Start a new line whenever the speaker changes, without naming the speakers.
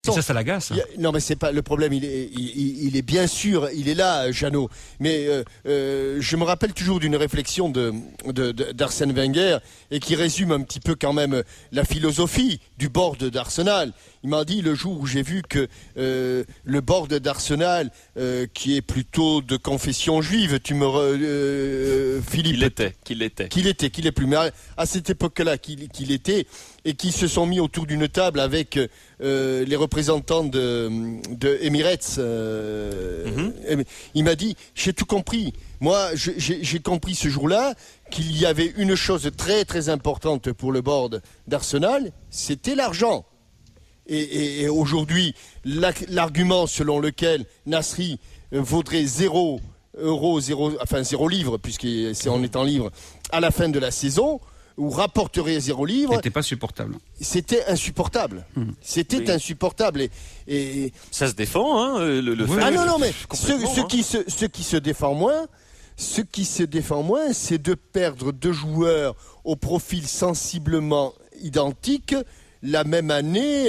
important.
Et ça l'agace.
Non, mais c'est pas le problème. Il est bien sûr, il est là, Jeannot. Mais je me rappelle toujours d'une réflexion d'Arsène Wenger et qui résume un petit peu quand même la philosophie du board d'Arsenal. Il m'a dit le jour où j'ai vu que le board d'Arsenal, qui est plutôt de confession juive, Philippe,
qu'il
est plus, mais à cette époque-là qu'il était, et qui se sont mis autour d'une table avec les représentants de Emirates. Il m'a dit, j'ai tout compris. Moi, j'ai compris ce jour-là qu'il y avait une chose très très importante pour le board d'Arsenal, c'était l'argent. Et aujourd'hui, l'argument selon lequel Nasri vaudrait 0 livre, puisqu'on est en livre, à la fin de la saison, ou rapporterait 0 livre.
C'était pas supportable.
C'était insupportable. C'était insupportable. Et
ça se défend, hein, le fait.
Ah non, mais ce qui se défend moins, c'est de perdre 2 joueurs au profil sensiblement identique la même année.